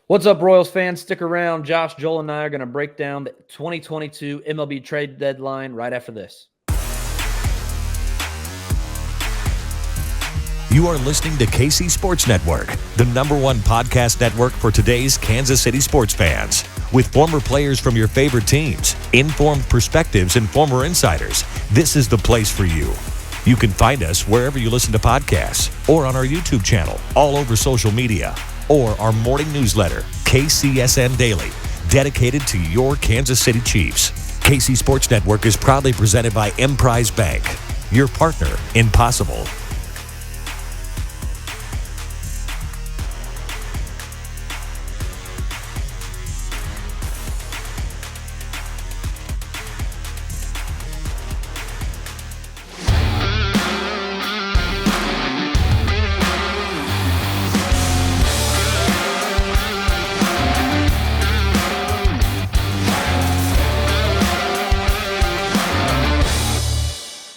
What's up, Royals fans? Stick around. Josh, Joel, and I are going to break down the 2022 MLB Trade Deadline right after this. You are listening to KC Sports Network, the #1 podcast network for today's Kansas City sports fans. With former players from your favorite teams, informed perspectives, and former insiders, this is the place for you. You can find us wherever you listen to podcasts or on our YouTube channel, all over social media, or our morning newsletter, KCSN Daily, dedicated to your Kansas City Chiefs. KC Sports Network is proudly presented by Emprise Bank, your partner in possible.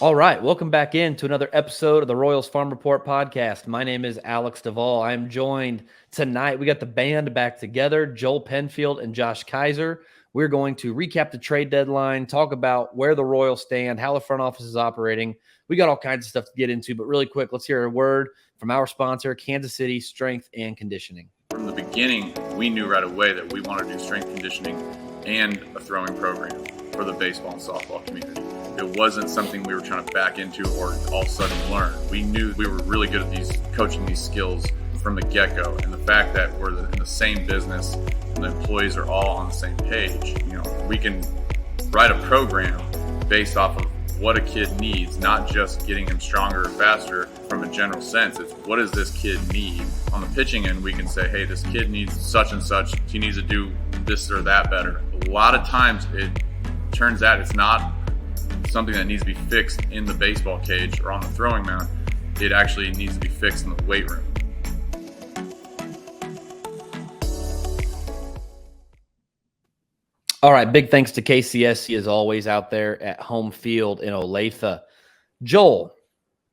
All right, welcome back into another episode of the Royals Farm Report podcast. My name is Alex Duvall. I'm joined tonight. We got the band back together, Joel Penfield and Josh Keiser. We're going to recap the trade deadline, talk about where the Royals stand, how the front office is operating. We got all kinds of stuff to get into, but really quick, let's hear a word from our sponsor, Kansas City Strength and Conditioning. From the beginning, we knew right away that we wanted to do strength conditioning and a throwing program for the baseball and softball community. It wasn't something we were trying to back into or all of a sudden learn. We knew we were really good at coaching these skills from the get-go. And the fact that we're in the same business and the employees are all on the same page, we can write a program based off of what a kid needs, not just getting him stronger or faster from a general sense. It's what does this kid need? On the pitching end, we can say, hey, this kid needs such and such. He needs to do this or that better. A lot of times it turns out it's not something that needs to be fixed in the baseball cage or on the throwing mound. It actually needs to be fixed in the weight room. All right, big thanks to KCSC as always out there at home field in Olathe. Joel,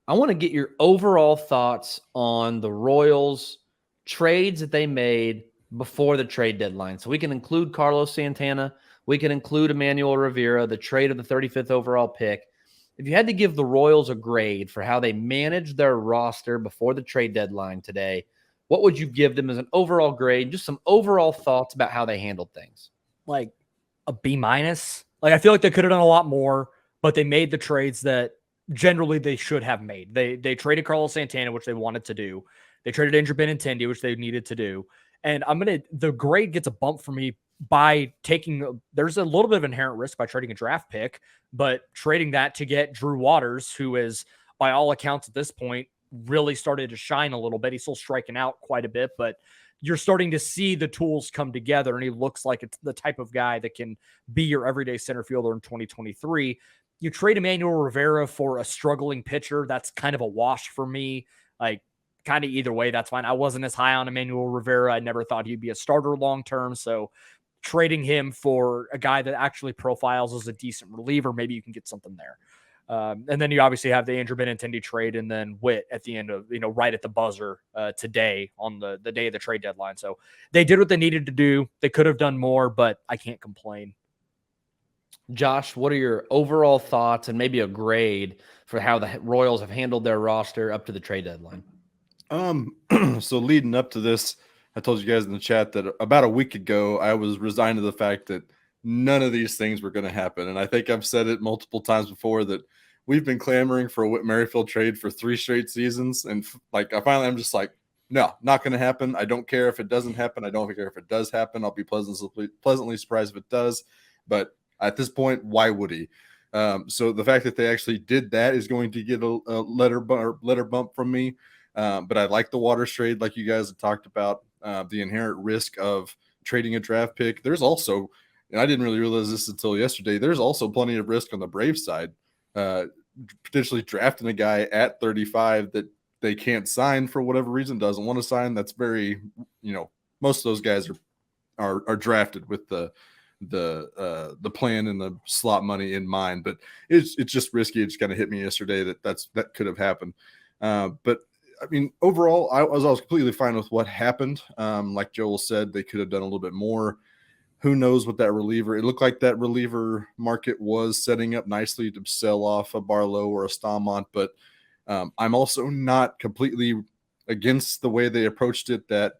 I want to get your overall thoughts on the Royals trades that they made before the trade deadline. So we can include Carlos Santana. We can include Emmanuel Rivera, the trade of the 35th overall pick. If you had to give the Royals a grade for how they managed their roster before the trade deadline today, what would you give them as an overall grade? Just some overall thoughts about how they handled things. Like a B-. I feel like they could have done a lot more, but they made the trades that generally they should have made. They traded Carlos Santana, which they wanted to do. They traded Benintendi, which they needed to do. And the grade gets a bump for me by there's a little bit of inherent risk by trading a draft pick, but trading that to get Drew Waters, who is by all accounts at this point really started to shine a little bit. He's still striking out quite a bit, but you're starting to see the tools come together, and he looks like it's the type of guy that can be your everyday center fielder in 2023. You trade Emmanuel Rivera for a struggling pitcher. That's kind of a wash for me. Like, kind of either way, that's fine. I wasn't as high on Emmanuel Rivera. I never thought he'd be a starter long-term. So trading him for a guy that actually profiles as a decent reliever, maybe you can get something there. And then you obviously have the Andrew Benintendi trade and then Whit at the end of, right at the buzzer today on the day of the trade deadline. So they did what they needed to do. They could have done more, but I can't complain. Josh, what are your overall thoughts and maybe a grade for how the Royals have handled their roster up to the trade deadline? So leading up to this, I told you guys in the chat that about a week ago, I was resigned to the fact that none of these things were going to happen. And I think I've said it multiple times before that we've been clamoring for a Whit Merrifield trade for 3 straight seasons. And I'm just like, no, not going to happen. I don't care if it doesn't happen. I don't care if it does happen. I'll be pleasantly surprised if it does. But at this point, why would he? So the fact that they actually did that is going to get a letter bump from me. But I like the Waters trade, like you guys have talked about, the inherent risk of trading a draft pick. There's also, and I didn't really realize this until yesterday, there's also plenty of risk on the Braves side, potentially drafting a guy at 35 that they can't sign for whatever reason, doesn't want to sign. That's very, most of those guys are drafted with the plan and the slot money in mind, but it's just risky. It just kind of hit me yesterday that could have happened. But I mean, overall, I was completely fine with what happened. Like Joel said, they could have done a little bit more. Who knows what that reliever? It looked like that reliever market was setting up nicely to sell off a Barlow or a Stamont, but I'm also not completely against the way they approached it. That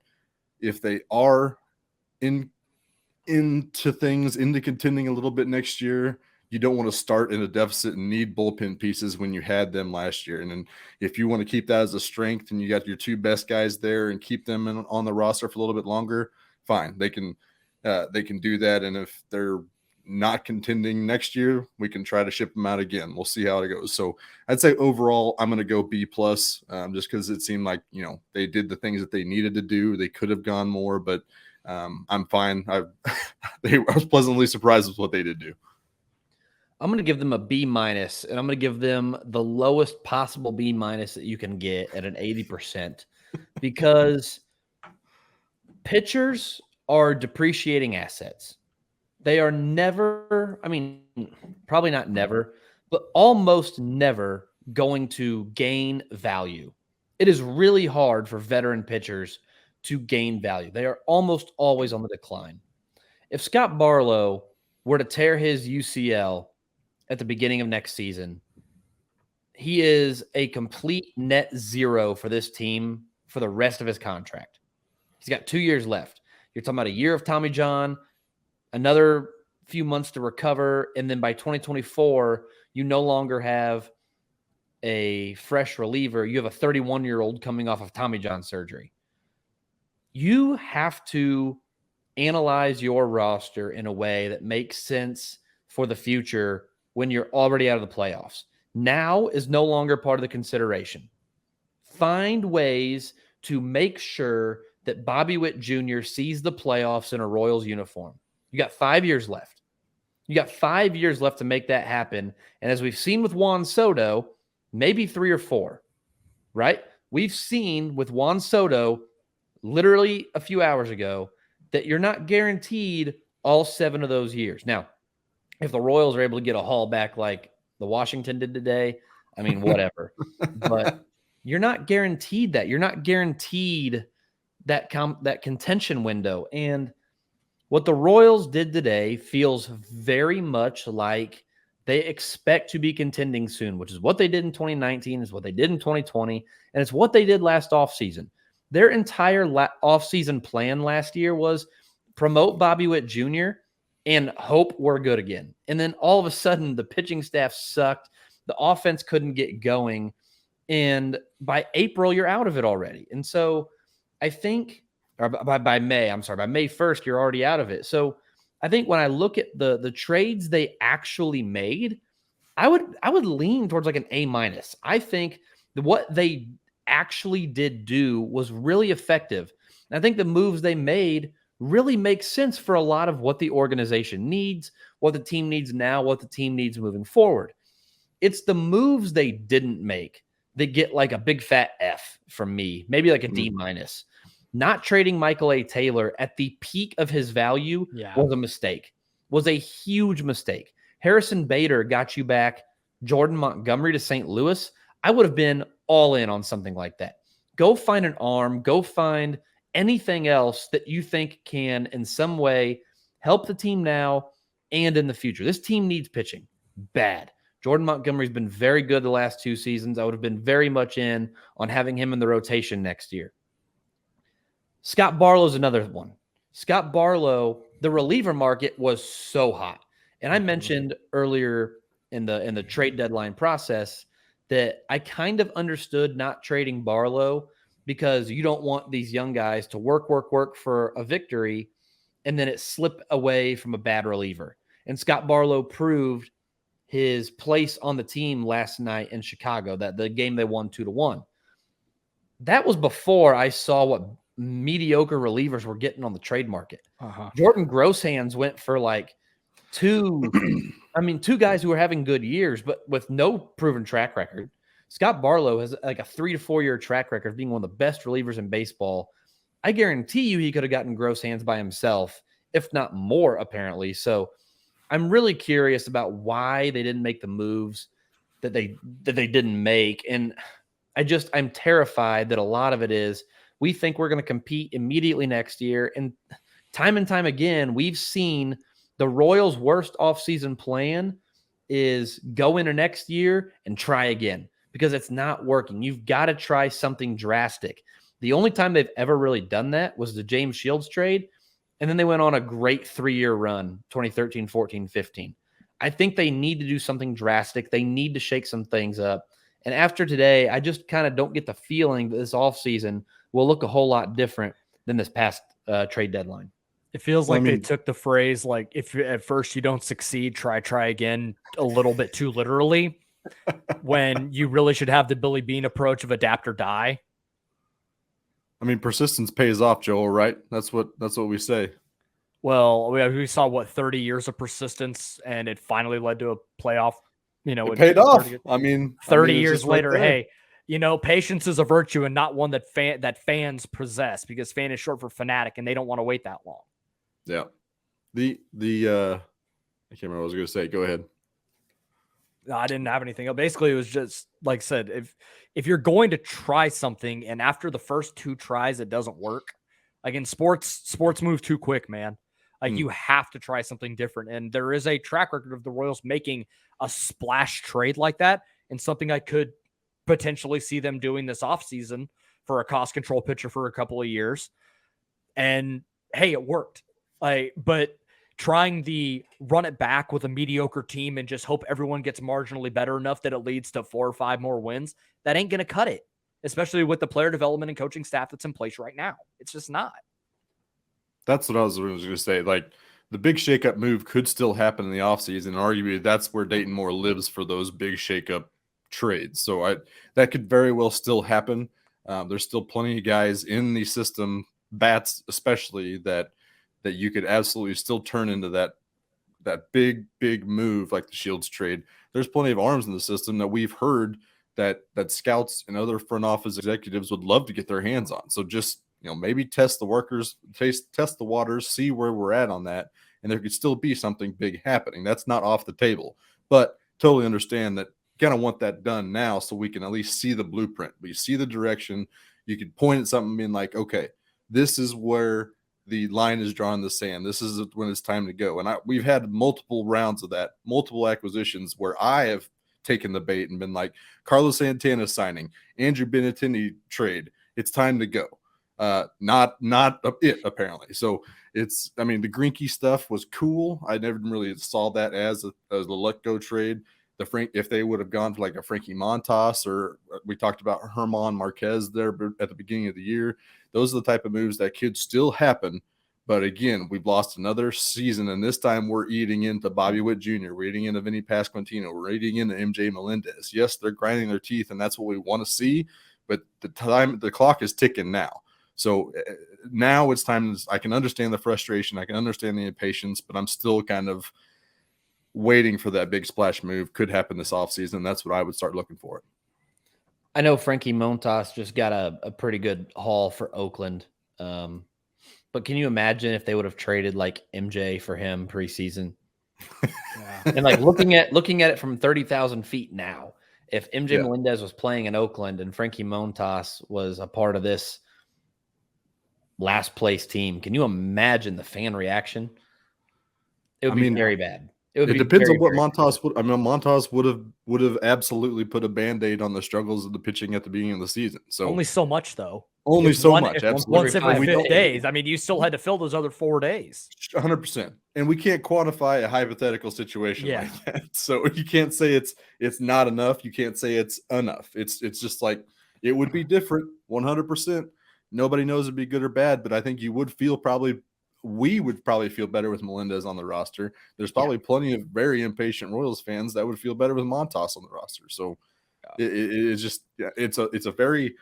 if they are into contending a little bit next year, you don't want to start in a deficit and need bullpen pieces when you had them last year. And then if you want to keep that as a strength and you got your two best guys there and keep them on the roster for a little bit longer, fine. They can do that. And if they're not contending next year, we can try to ship them out again. We'll see how it goes. So I'd say overall, I'm going to go B+, just because it seemed like, they did the things that they needed to do. They could have gone more, but I'm fine. I was pleasantly surprised with what they did do. I'm going to give them a B-, and I'm going to give them the lowest possible B- that you can get at an 80%, because pitchers are depreciating assets. They are never, probably not never, but almost never going to gain value. It is really hard for veteran pitchers to gain value. They are almost always on the decline. If Scott Barlow were to tear his UCL at the beginning of next season, he is a complete net zero for this team for the rest of his contract. He's got 2 years left. You're talking about a year of Tommy John, another few months to recover, and then by 2024, you no longer have a fresh reliever. You have a 31-year-old coming off of Tommy John surgery. You have to analyze your roster in a way that makes sense for the future when you're already out of the playoffs. Now is no longer part of the consideration. Find ways to make sure that Bobby Whit Jr. sees the playoffs in a Royals uniform. You got 5 years left. You got 5 years left to make that happen. And as we've seen with Juan Soto, maybe 3 or 4, right? We've seen with Juan Soto literally a few hours ago that you're not guaranteed all 7 of those years. Now, if the Royals are able to get a haul back like the Washington did today, whatever. But you're not guaranteed that. You're not guaranteed that contention window. And what the Royals did today feels very much like they expect to be contending soon, which is what they did in 2019, is what they did in 2020, and it's what they did last offseason. Their entire offseason plan last year was promote Bobby Whit Jr. and hope we're good again. And then all of a sudden, the pitching staff sucked. The offense couldn't get going. And by April, you're out of it already. And so I think, or by May 1st, you're already out of it. So I think when I look at the trades they actually made, I would lean towards like an A-. I think that what they actually did do was really effective. And I think the moves they made really make sense for a lot of what the organization needs, what the team needs now, what the team needs moving forward. It's the moves they didn't make that get like a big fat F from me, maybe like a D-. Not trading Michael A. Taylor at the peak of his value was a mistake, was a huge mistake. Harrison Bader got you back Jordan Montgomery to St. Louis. I would have been all in on something like that. Go find an arm, go find anything else that you think can in some way help the team now and in the future. This team needs pitching bad. Jordan Montgomery's been very good the last 2 seasons. I would have been very much in on having him in the rotation next year. Scott Barlow's another one. Scott Barlow, the reliever market was so hot. And I mentioned earlier in the trade deadline process that I kind of understood not trading Barlow because you don't want these young guys to work for a victory and then it slip away from a bad reliever. And Scott Barlow proved his place on the team last night in Chicago, that the game they won 2-1. That was before I saw what mediocre relievers were getting on the trade market. Jordan Grosshands went for like two guys who were having good years, but with no proven track record. Scott Barlow has like a 3 to 4 year track record of being one of the best relievers in baseball. I guarantee you he could have gotten Grosshands by himself, if not more, apparently. So I'm really curious about why they didn't make the moves that they didn't make. And I'm terrified that a lot of it is we think we're going to compete immediately next year. And time again, we've seen the Royals' worst offseason plan is go into next year and try again because it's not working. You've got to try something drastic. The only time they've ever really done that was the James Shields trade. And then they went on a great 3-year run, 2013, 14, 15. I think they need to do something drastic. They need to shake some things up. And after today, I just kind of don't get the feeling that this offseason will look a whole lot different than this past trade deadline. It feels like they took the phrase, like, if at first you don't succeed, try again, a little bit too literally, when you really should have the Billy Bean approach of adapt or die. I mean, persistence pays off, Joel, right? That's what we say. Well, we saw 30 years of persistence, and it finally led to a playoff. It paid off. 30 years later, hey, patience is a virtue and not one that fans possess, because fan is short for fanatic, and they don't want to wait that long. Yeah. I can't remember what I was going to say. Go ahead. No, I didn't have anything. Basically, it was just like I said, if you're going to try something and after the first 2 tries it doesn't work, like in sports move too quick, man. Like you have to try something different. And there is a track record of the Royals making a splash trade like that, and something I could potentially see them doing this offseason for a cost control pitcher for a couple of years. And hey, it worked. But trying the run it back with a mediocre team and just hope everyone gets marginally better enough that it leads to 4 or 5 more wins, that ain't going to cut it, especially with the player development and coaching staff that's in place right now. It's just not. That's what I was going to say. Like, the big shakeup move could still happen in the offseason. Arguably, that's where Dayton Moore lives for those big shakeup trades. So that could very well still happen. There's still plenty of guys in the system, bats especially, that you could absolutely still turn into that big move like the Shields trade. There's plenty of arms in the system that we've heard that scouts and other front office executives would love to get their hands on. So just, maybe test the test the waters, see where we're at on that, and there could still be something big happening. That's not off the table, but totally understand that kind of want that done now so we can at least see the blueprint. We see the direction. You could point at something being like, okay, this is where the line is drawn in the sand. This is when it's time to go. And we've had multiple rounds of that, multiple acquisitions where I have taken the bait and been like, Carlos Santana signing, Andrew Benintendi trade. It's time to go. Not it apparently. So the Greinke stuff was cool. I never really saw that as the let go trade. If they would have gone for like a Frankie Montas, or we talked about Herman Marquez there at the beginning of the year, those are the type of moves that could still happen. But again, we've lost another season, and this time we're eating into Bobby Whit Jr., we're eating into Vinny Pasquantino, we're eating into MJ Melendez. Yes, they're grinding their teeth, and that's what we want to see, but the clock is ticking now. So now it's time. I can understand the frustration, I can understand the impatience, but I'm still kind of waiting for that big splash move. Could happen this offseason. That's what I would start looking for. I know Frankie Montas just got a pretty good haul for Oakland. But can you imagine if they would have traded like MJ for him preseason? Yeah. And like looking at it from 30,000 feet now, if MJ Melendez was playing in Oakland and Frankie Montas was a part of this last place team, can you imagine the fan reaction? It would be very bad. It depends on what Montas would. Montas would have absolutely put a Band-Aid on the struggles of the pitching at the beginning of the season. So only so much, though. Only so much. Absolutely. Once every 5 days. I mean, you still had to fill those other 4 days. 100%. And we can't quantify a hypothetical situation like that. So you can't say it's not enough. You can't say it's enough. It's just like it would be different. 100%. Nobody knows it'd be good or bad, but I think we would probably feel better with Melendez on the roster. There's probably plenty of very impatient Royals fans that would feel better with Montas on the roster. So it's a very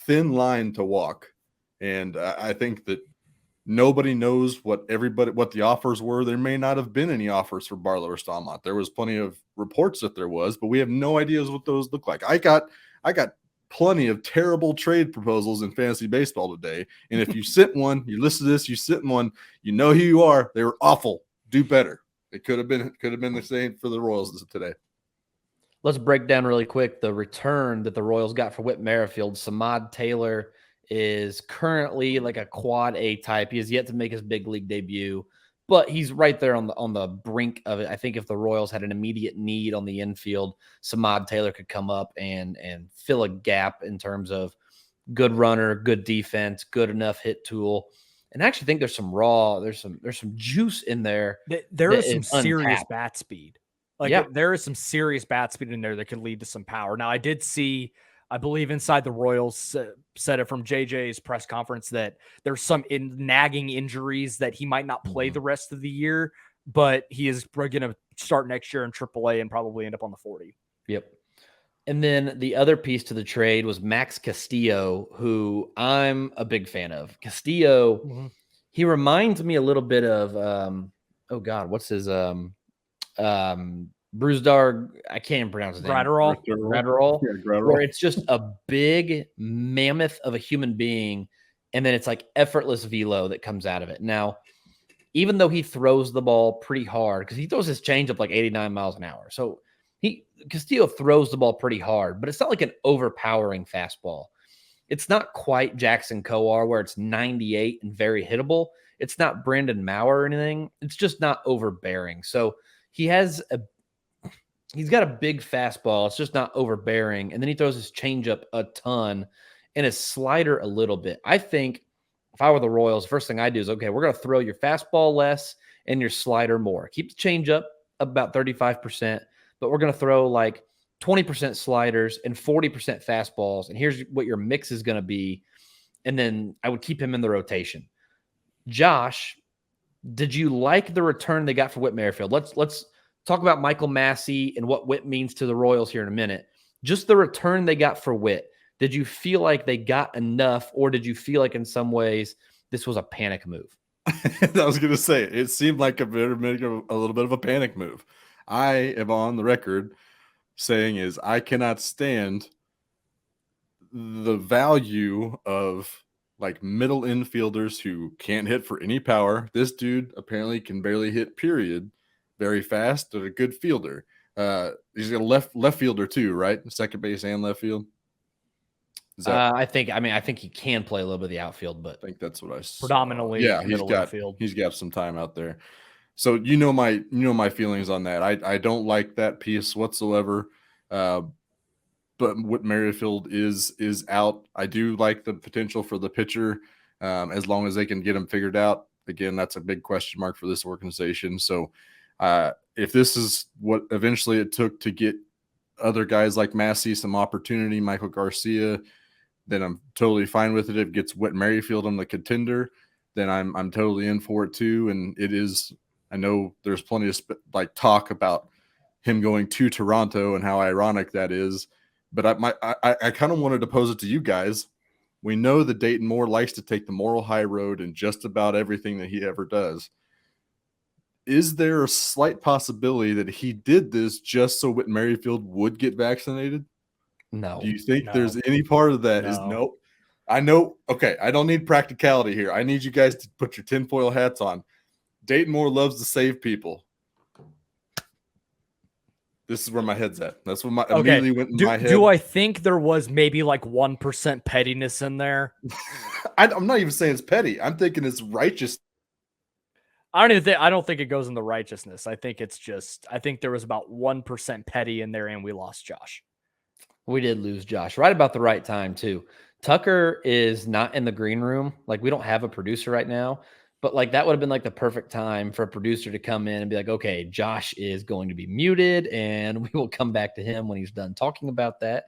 thin line to walk. And I think that nobody knows what the offers were. There may not have been any offers for Barlow or Stallmont. There was plenty of reports that there was, but we have no ideas what those look like. I got plenty of terrible trade proposals in fantasy baseball today. And if you sit one, you listen to this, you sit in one, you know who you are. They were awful. Do better. It could have been the same for the Royals today. Let's break down really quick the return that the Royals got for Whit Merrifield. Samad Taylor is currently like a quad A type. He has yet to make his big league debut, but he's right there on the brink of it. I think if the Royals had an immediate need on the infield, Samad Taylor could come up and fill a gap in terms of good runner, good defense, good enough hit tool. And I actually think there's some juice in there. There that is some serious untapped. bat speed. Like Yeah. there is some serious bat speed in there that could lead to some power. Now, I did see, I believe Inside the Royals said it from JJ's press conference that there's some nagging injuries that he might not play the rest of the year, but he is going to start next year in AAA and probably end up on the 40. Yep. And then the other piece to the trade was Max Castillo, who I'm a big fan of. Castillo, he reminds me a little bit of oh God, what's his Bruzdar? I can't even pronounce his name. Gratterall. Yeah, where it's just a big mammoth of a human being, and then it's like effortless velo that comes out of it. Now, even though he throws the ball pretty hard, because he throws his changeup like 89 miles an hour, so Castillo throws the ball pretty hard, but it's not like an overpowering fastball. It's not quite Jackson Kowar where it's 98 and very hittable. It's not Brandon Maurer or anything. It's just not overbearing. So he's got a big fastball. It's just not overbearing. And then he throws his changeup a ton and his slider a little bit. I think if I were the Royals, first thing I do is, okay, we're going to throw your fastball less and your slider more. Keep the changeup about 35%, but we're going to throw like 20% sliders and 40% fastballs. And here's what your mix is going to be. And then I would keep him in the rotation. Josh, did you like the return they got for Whit Merrifield? Let's talk about Michael Massey and what Whit means to the Royals here in a minute. Just the return they got for Whit. Did you feel like they got enough, or did you feel like in some ways this was a panic move? I was going to say, it seemed like a little bit of a panic move. I am on the record saying is I cannot stand the value of like middle infielders who can't hit for any power. This dude apparently can barely hit, period. Very fast, but a good fielder. He's a left fielder too, right? Second base and left field. I think he can play a little bit of the outfield, but I think that's what I saw. Predominantly, yeah, middle infield. He's got some time out there. So you know my feelings on that. I don't like that piece whatsoever. But Whit Merrifield is out. I do like the potential for the pitcher, as long as they can get him figured out. Again, that's a big question mark for this organization. So if this is what eventually it took to get other guys like Massey some opportunity, Michael Garcia, then I'm totally fine with it. If it gets Whit Merrifield on the contender, then I'm totally in for it too. And it is, I know there's plenty of talk about him going to Toronto and how ironic that is. But I kind of wanted to pose it to you guys. We know that Dayton Moore likes to take the moral high road in just about everything that he ever does. Is there a slight possibility that he did this just so Whit Merrifield would get vaccinated? No. Do you think there's any part of that? No. Nope. I know. Okay, I don't need practicality here. I need you guys to put your tinfoil hats on. Dayton Moore loves to save people. This is where my head's at. That's what immediately went in my head. Do I think there was maybe like 1% pettiness in there? I'm not even saying it's petty. I'm thinking it's righteous. I don't think it goes in the righteousness. I think there was about 1% petty in there, and we lost Josh. We did lose Josh right about the right time too. Tucker is not in the green room. Like, we don't have a producer right now, but like that would have been like the perfect time for a producer to come in and be like, okay, Josh is going to be muted and we will come back to him when he's done talking about that.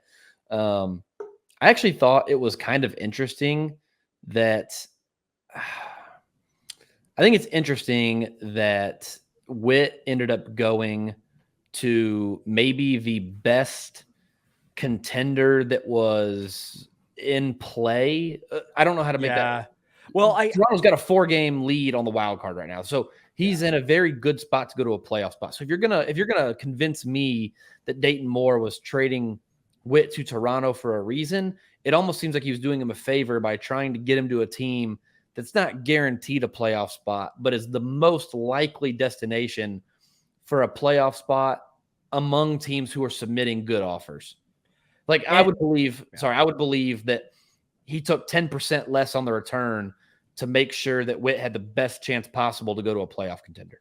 I actually thought it was kind of interesting that I think it's interesting that Whit ended up going to maybe the best contender that was in play. I don't know how to make that. Well, Toronto's got a 4-game lead on the wild card right now, so he's in a very good spot to go to a playoff spot. So if you're gonna convince me that Dayton Moore was trading Whit to Toronto for a reason, it almost seems like he was doing him a favor by trying to get him to a team that's not guaranteed a playoff spot, but is the most likely destination for a playoff spot among teams who are submitting good offers. Like I would believe that he took 10% less on the return to make sure that Whit had the best chance possible to go to a playoff contender.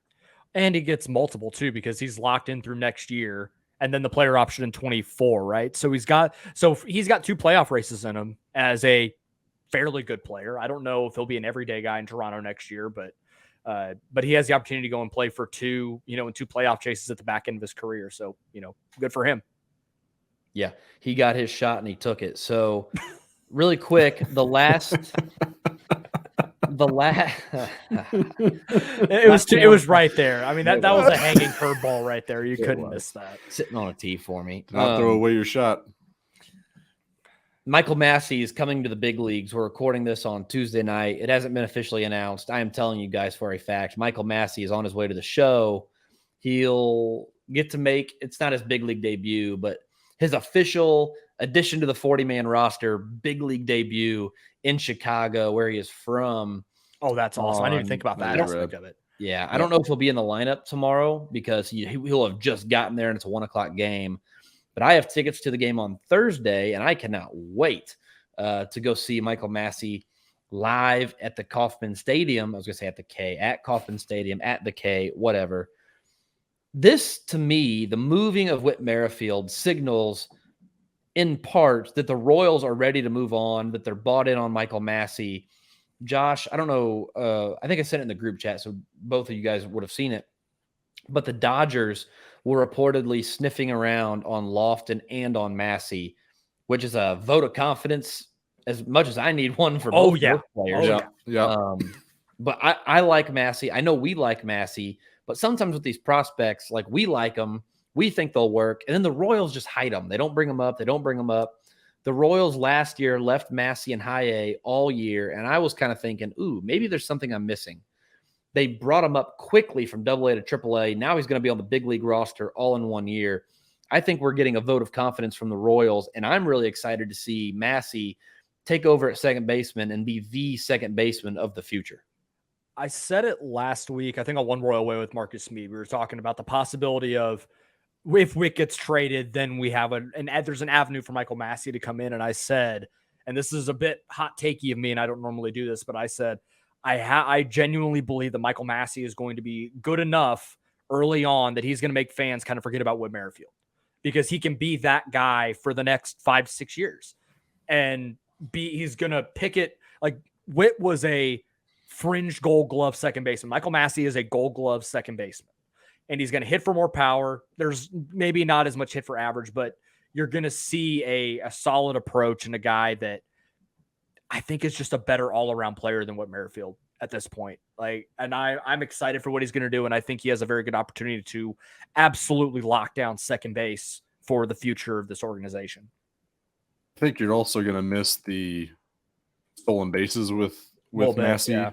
And he gets multiple too, because he's locked in through next year and then the player option in 24, right? So he's got 2 playoff races in him as a fairly good player. I don't know if he'll be an everyday guy in Toronto next year, but he has the opportunity to go and play for 2 playoff chases at the back end of his career. So, good for him. Yeah, he got his shot and he took it. So really quick, it was right there. I mean, that was a hanging curveball right there. You couldn't miss that. Sitting on a tee for me. Not throw away your shot. Michael Massey is coming to the big leagues. We're recording this on Tuesday night. It hasn't been officially announced. I am telling you guys for a fact, Michael Massey is on his way to the show. He'll get to make, it's not his big league debut, but his official addition to the 40-man roster, big league debut in Chicago, where he is from. Oh, that's awesome. I didn't even think about that aspect of it. Yeah, I don't know if he'll be in the lineup tomorrow because he'll have just gotten there and it's a 1:00 game. But I have tickets to the game on Thursday, and I cannot wait to go see Michael Massey live at the Kauffman Stadium. I was going to say at the K, at Kauffman Stadium, at the K, whatever. This, to me, the moving of Whit Merrifield signals in part that the Royals are ready to move on, that they're bought in on Michael Massey. Josh, I don't know. I think I sent it in the group chat, so both of you guys would have seen it. But the Dodgers were reportedly sniffing around on Lofton and on Massey, which is a vote of confidence as much as I need one for both players. But I like Massey. I know we like Massey, but sometimes with these prospects, like we like them, we think they'll work, and then the Royals just hide them. They don't bring them up. The Royals last year left Massey and high A all year, and I was kind of thinking, ooh, maybe there's something I'm missing. They brought him up quickly from AA to AAA. Now he's going to be on the big league roster all in 1 year. I think we're getting a vote of confidence from the Royals, and I'm really excited to see Massey take over at second baseman and be the second baseman of the future. I said it last week, I think on One Royal Way with Marcus Mead. We were talking about the possibility of if Whit gets traded, then we have there's an avenue for Michael Massey to come in. And I said, and this is a bit hot takey of me, and I don't normally do this, but I said, I genuinely believe that Michael Massey is going to be good enough early on that he's going to make fans kind of forget about Whit Merrifield, because he can be that guy for the next 5-6 years. And he's going to pick it. Like Whit was a fringe Gold Glove second baseman. Michael Massey is a Gold Glove second baseman, and he's going to hit for more power. There's maybe not as much hit for average, but you're going to see a solid approach and a guy that I think is just a better all-around player than Whit Merrifield at this point. I'm excited for what he's going to do, and I think he has a very good opportunity to absolutely lock down second base for the future of this organization. I think you're also going to miss the stolen bases with Massey. Yeah.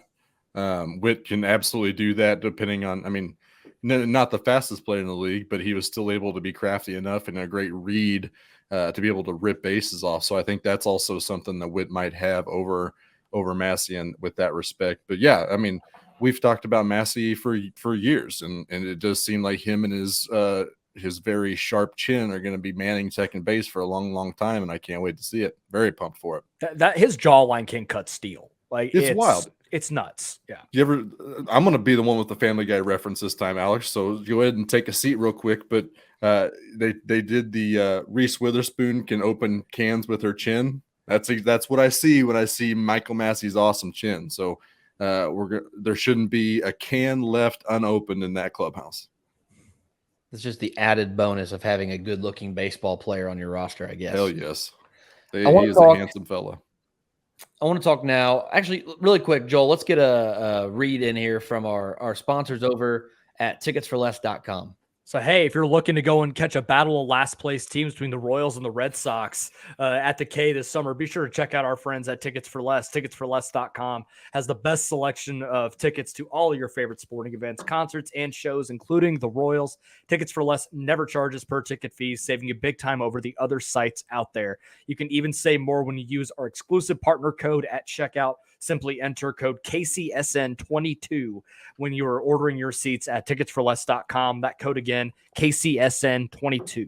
Whit can absolutely do that depending on, I mean, not the fastest player in the league, but he was still able to be crafty enough and a great read to be able to rip bases off. So I think that's also something that Whit might have over Massey and with that respect. But yeah, I mean, we've talked about Massey for years, and it does seem like him and his very sharp chin are going to be manning second base for a long, long time, and I can't wait to see it. Very pumped for it. That his jawline can cut steel. Like it's wild. It's nuts. Yeah. I'm going to be the one with the Family Guy reference this time, Alex. So go ahead and take a seat real quick. But they did the Reese Witherspoon can open cans with her chin. That's what I see when I see Michael Massey's awesome chin. So there shouldn't be a can left unopened in that clubhouse. It's just the added bonus of having a good-looking baseball player on your roster, I guess. Hell yes. He is a handsome fella. I want to talk now. Actually, really quick, Joel, let's get a read in here from our sponsors over at ticketsforless.com. So, hey, if you're looking to go and catch a battle of last place teams between the Royals and the Red Sox at the K this summer, be sure to check out our friends at Tickets for Less. Ticketsforless.com has the best selection of tickets to all of your favorite sporting events, concerts, and shows, including the Royals. Tickets for Less never charges per ticket fees, saving you big time over the other sites out there. You can even save more when you use our exclusive partner code at checkout. Simply enter code KCSN22 when you are ordering your seats at ticketsforless.com. That code again, KCSN22.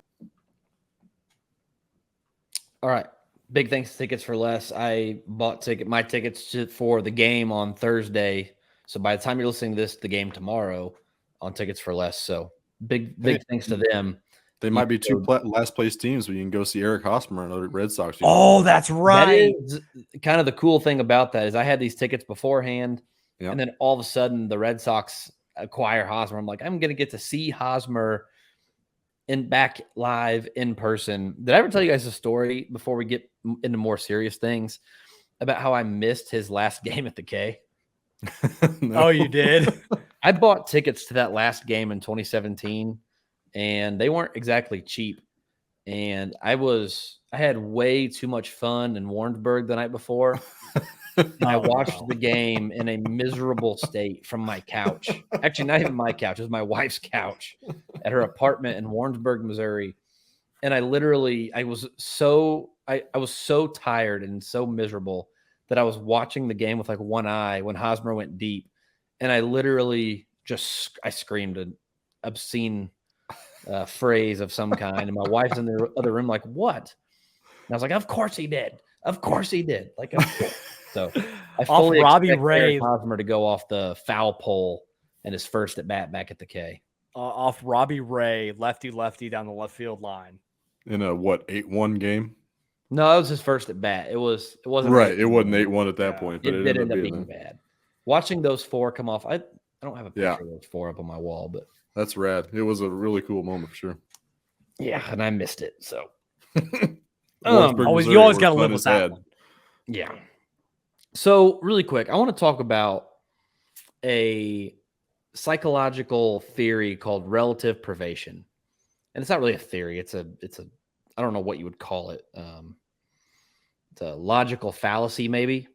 All right. Big thanks to Tickets for Less. I bought my tickets for the game on Thursday. So by the time you're listening to this, the game tomorrow on Tickets for Less. So big thanks to them. They might be two last place teams where you can go see Eric Hosmer and other Red Sox. Oh, that's right. That is kind of the cool thing about that is I had these tickets beforehand, and then all of a sudden the Red Sox acquire Hosmer. I'm like, I'm going to get to see Hosmer back live in person. Did I ever tell you guys a story before we get into more serious things about how I missed his last game at the K? No. Oh, you did? I bought tickets to that last game in 2017, and they weren't exactly cheap. And I had way too much fun in Warrensburg the night before. I watched the game in a miserable state from my couch. Actually, not even my couch. It was my wife's couch at her apartment in Warrensburg, Missouri. And I was so tired and so miserable that I was watching the game with like one eye when Hosmer went deep. And I literally I screamed an obscene phrase of some kind. And my wife's in the other room like, what? And I was like, of course he did. Of course he did. Like, so I fully expect Eric Hosmer to go off the foul pole and his first at bat back at the K. Off Robbie Ray, lefty down the left field line. In a 8-1 game? No, it was his first at bat. It wasn't right. It wasn't 8-1 at that point, but it did end up being bad. Watching those four come off, I don't have a picture of those four up on my wall, but that's rad. It was a really cool moment for sure. Yeah, and I missed it. So you always got to live with that one. Yeah. So really quick, I want to talk about a psychological theory called relative privation. And it's not really a theory. It's a I don't know what you would call it. It's a logical fallacy, maybe.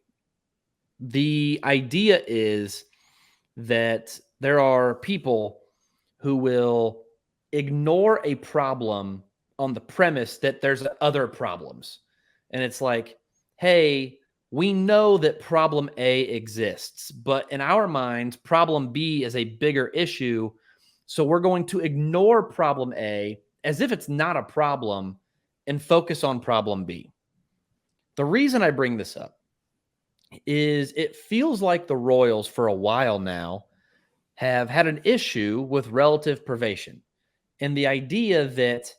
The idea is that there are people who will ignore a problem on the premise that there's other problems. And it's like, hey, we know that problem A exists, but in our minds, problem B is a bigger issue. So we're going to ignore problem A as if it's not a problem and focus on problem B. The reason I bring this up is it feels like the Royals for a while now have had an issue with relative privation and the idea that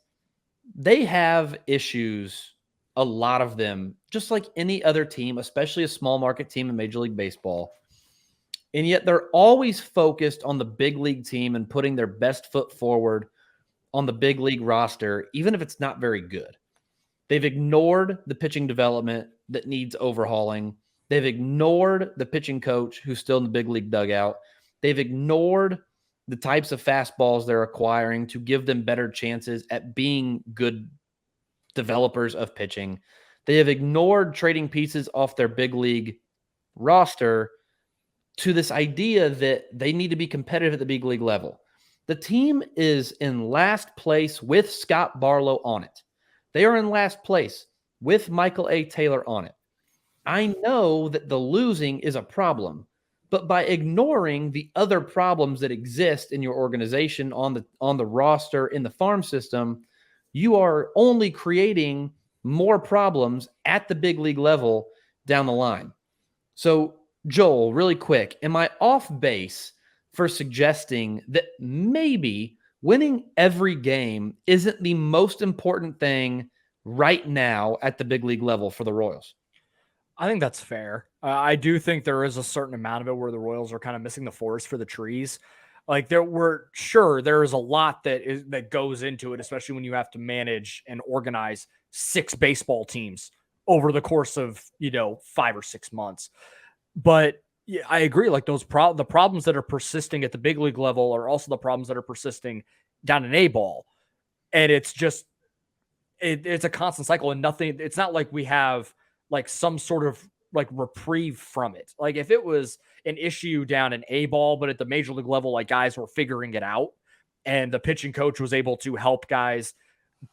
they have issues, a lot of them, just like any other team, especially a small market team in Major League Baseball. And yet they're always focused on the big league team and putting their best foot forward on the big league roster, even if it's not very good. They've ignored the pitching development that needs overhauling. They've ignored the pitching coach who's still in the big league dugout. They've ignored the types of fastballs they're acquiring to give them better chances at being good developers of pitching. They have ignored trading pieces off their big league roster to this idea that they need to be competitive at the big league level. The team is in last place with Scott Barlow on it. They are in last place with Michael A. Taylor on it. I know that the losing is a problem, but by ignoring the other problems that exist in your organization on the roster in the farm system, you are only creating more problems at the big league level down the line. So, Joel, really quick, am I off base for suggesting that maybe winning every game isn't the most important thing right now at the big league level for the Royals? I think that's fair. I do think there is a certain amount of it where the Royals are kind of missing the forest for the trees. Like there is a lot that goes into it, especially when you have to manage and organize 6 baseball teams over the course of, 5 or 6 months. But yeah, I agree. Like the problems that are persisting at the big league level are also the problems that are persisting down in A-ball. And it's just, it's a constant cycle and nothing. It's not like we have like some sort of like reprieve from it. Like if it was an issue down in A-ball, but at the major league level, like guys were figuring it out and the pitching coach was able to help guys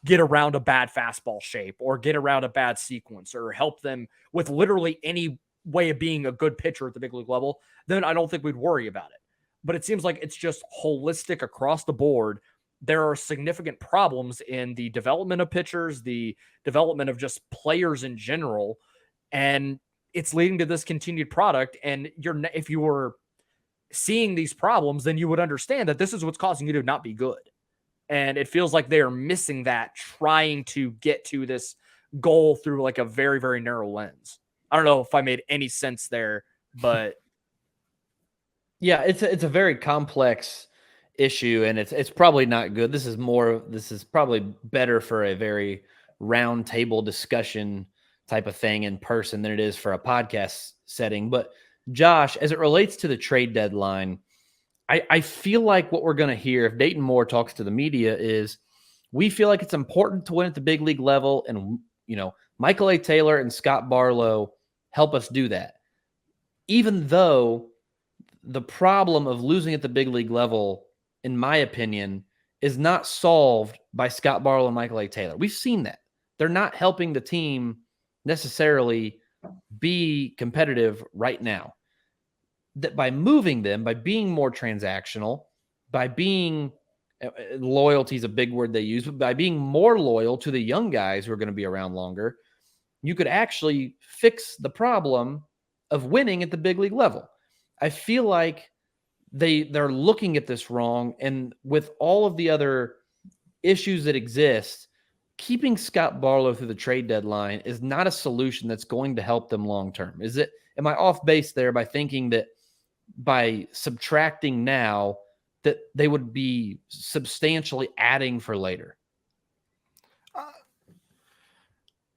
get around a bad fastball shape or get around a bad sequence or help them with literally any way of being a good pitcher at the big league level, then I don't think we'd worry about it. But it seems like it's just holistic across the board. There are significant problems in the development of pitchers, the development of just players in general, and it's leading to this continued product. And if you were seeing these problems, then you would understand that this is what's causing you to not be good. And it feels like they are missing that, trying to get to this goal through like a very, very narrow lens. I don't know if I made any sense there, but yeah, it's a very complex issue, and it's probably not good. This is probably better for a very round table discussion type of thing in person than it is for a podcast setting. But Josh, as it relates to the trade deadline, I feel like what we're going to hear if Dayton Moore talks to the media is we feel like it's important to win at the big league level. And, Michael A. Taylor and Scott Barlow help us do that. Even though the problem of losing at the big league level, in my opinion, is not solved by Scott Barlow and Michael A. Taylor. We've seen that. They're not helping the team necessarily be competitive right now. That by moving them, by being more transactional, by being loyalty is a big word they use, but by being more loyal to the young guys who are going to be around longer, you could actually fix the problem of winning at the big league level. I feel like they're looking at this wrong, and with all of the other issues that exist, keeping Scott Barlow through the trade deadline is not a solution that's going to help them long term. Am I off base there by thinking that by subtracting now that they would be substantially adding for later?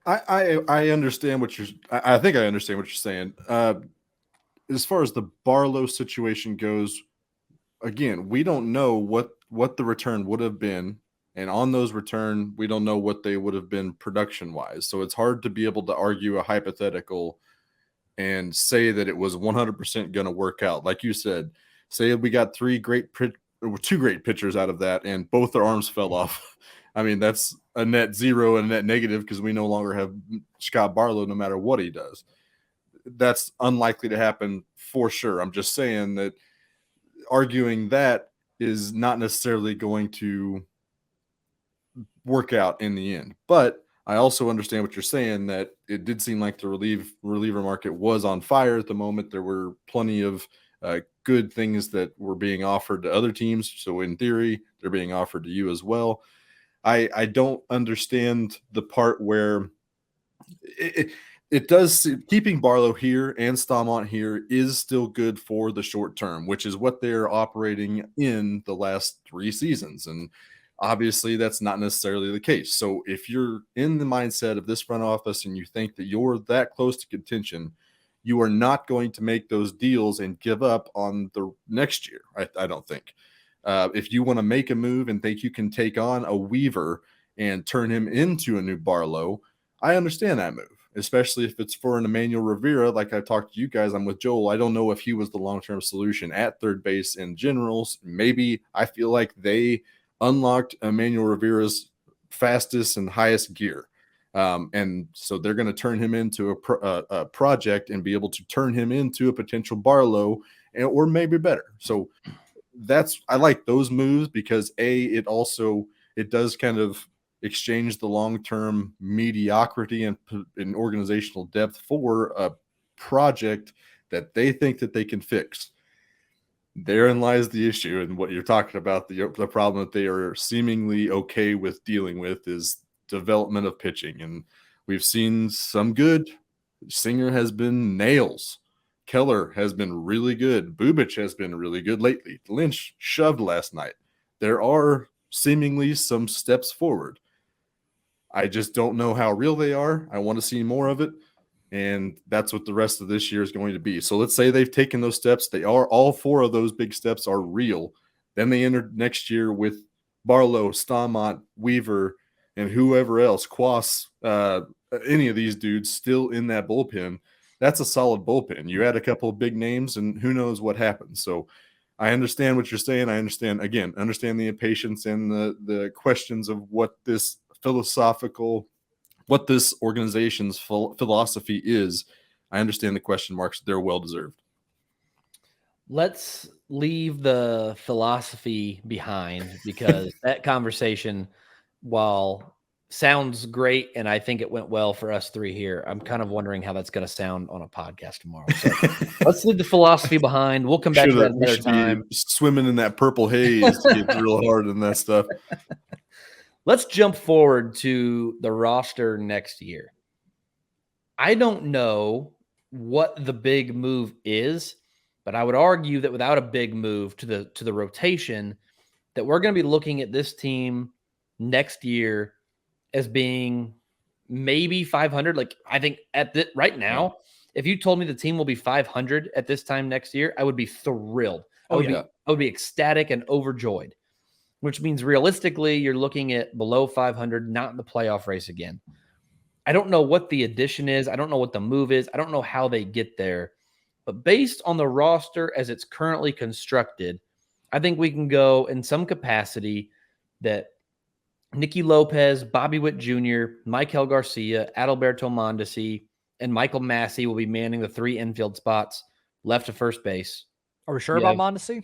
I understand I think I understand what you're saying. As far as the Barlow situation goes, again, we don't know what the return would have been. And on those return, we don't know what they would have been production wise. So it's hard to be able to argue a hypothetical and say that it was 100% going to work out. Like you said, say we got two great pitchers out of that and both their arms fell off. I mean, that's a net zero and a net negative because we no longer have Scott Barlow no matter what he does. That's unlikely to happen for sure. I'm just saying that arguing that is not necessarily going to work out in the end. But I also understand what you're saying, that it did seem like the reliever market was on fire at the moment. There were plenty of good things that were being offered to other teams. So in theory, they're being offered to you as well. I don't understand the part where it does, keeping Barlow here and Staumont here is still good for the short term, which is what they're operating in the last 3 seasons. And obviously that's not necessarily the case. So if you're in the mindset of this front office and you think that you're that close to contention, you are not going to make those deals and give up on the next year. I don't think. If you want to make a move and think you can take on a Weaver and turn him into a new Barlow, I understand that move, especially if it's for an Emmanuel Rivera. Like I talked to you guys, I'm with Joel. I don't know if he was the long-term solution at third base in generals. Maybe. I feel like they unlocked Emmanuel Rivera's fastest and highest gear. And so they're going to turn him into a project and be able to turn him into a potential Barlow or maybe better. So I like those moves because it does kind of exchange the long-term mediocrity and organizational depth for a project that they think that they can fix. Therein lies the issue, and what you're talking about, the problem that they are seemingly okay with dealing with is development of pitching. And we've seen some good. Singer has been nails. Keller has been really good. Bubic has been really good lately. Lynch shoved last night. There are seemingly some steps forward. I just don't know how real they are. I want to see more of it. And that's what the rest of this year is going to be. So let's say they've taken those steps. All 4 of those big steps are real. Then they enter next year with Barlow, Staumont, Weaver, and whoever else, Quas, any of these dudes still in that bullpen. That's a solid bullpen. You add a couple of big names and who knows what happens. So I understand what you're saying. I understand the impatience and the questions of what this organization's philosophy is. I understand the question marks. They're well deserved. Let's leave the philosophy behind because that conversation, while sounds great, and I think it went well for us three here, I'm kind of wondering how that's going to sound on a podcast tomorrow. So let's leave the philosophy behind. We'll come back to that another time. Swimming in that purple haze to get real hard in that stuff. Let's jump forward to the roster next year. I don't know what the big move is, but I would argue that without a big move to the rotation, that we're going to be looking at this team next year as being maybe 500. Like I think right now, if you told me the team will be 500 at this time next year, I would be thrilled. I would be ecstatic and overjoyed, which means realistically you're looking at below 500, not in the playoff race again. I don't know what the addition is. I don't know what the move is. I don't know how they get there. But based on the roster as it's currently constructed, I think we can go in some capacity that Nicky Lopez, Bobby Whit Jr., Michael Garcia, Adalberto Mondesi, and Michael Massey will be manning the 3 infield spots left to first base. Are we sure about Mondesi?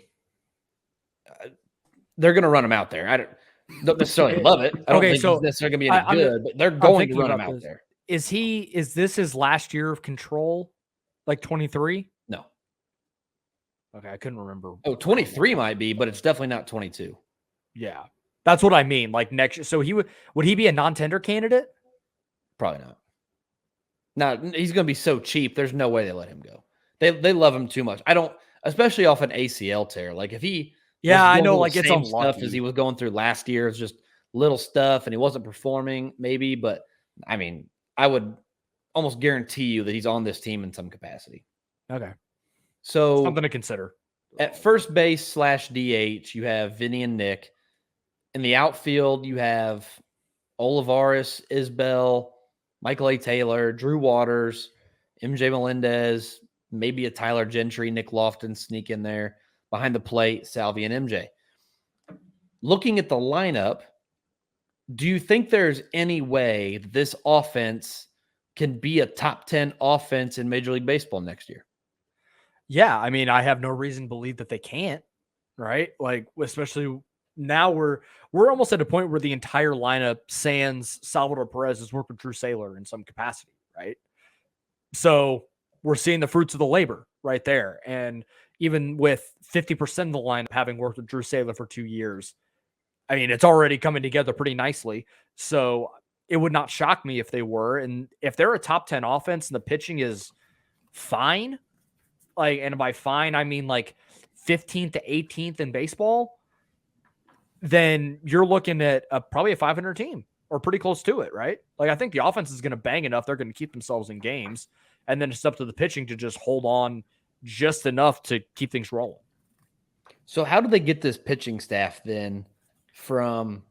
They're going to run him out there. I don't necessarily love it. I don't think he's necessarily going to be any good, but they're going to run him out there. Is this his last year of control? Like 23? No. Okay, I couldn't remember. 23 might be, but it's definitely not 22. Yeah. That's what I mean. Like next year. So would he be a non-tender candidate? Probably not. No, he's going to be so cheap. There's no way they let him go. They love him too much. I don't, especially off an ACL tear. Like if he, I know, like it's same unlucky. Stuff as he was going through last year. It's just little stuff, and he wasn't performing. Maybe, but I mean, I would almost guarantee you that he's on this team in some capacity. Okay, so something to consider. At first base / DH, you have Vinny and Nick. In the outfield, you have Olivares, Isbell, Michael A. Taylor, Drew Waters, MJ Melendez, maybe a Tyler Gentry, Nick Lofton sneak in there. Behind the plate, Salvi and MJ. Looking at the lineup, do you think there's any way that this offense can be a top 10 offense in Major League Baseball next year? Yeah, I mean, I have no reason to believe that they can't, right? Like, especially now we're almost at a point where the entire lineup, sans Salvador Perez, has worked with Drew Saylor in some capacity, right? So we're seeing the fruits of the labor right there. And even with 50% of the lineup having worked with Drew Saylor for 2 years, I mean, it's already coming together pretty nicely. So it would not shock me if they were. And if they're a top 10 offense and the pitching is fine, like, and by fine, I mean like 15th to 18th in baseball, then you're looking at probably a 500 team or pretty close to it, right? Like, I think the offense is going to bang enough. They're going to keep themselves in games. And then it's up to the pitching to just hold on just enough to keep things rolling. So how do they get this pitching staff then from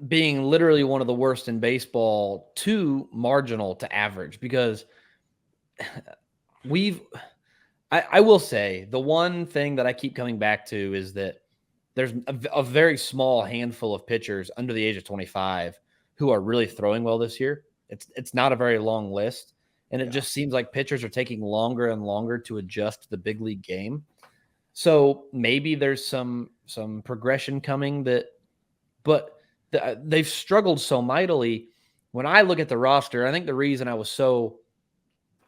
being literally one of the worst in baseball to marginal to average? Because I will say the one thing that I keep coming back to is that there's a very small handful of pitchers under the age of 25 who are really throwing well this year. It's not a very long list. And it just seems like pitchers are taking longer and longer to adjust to the big league game. So maybe there's some progression coming but they've struggled so mightily. When I look at the roster, I think the reason I was so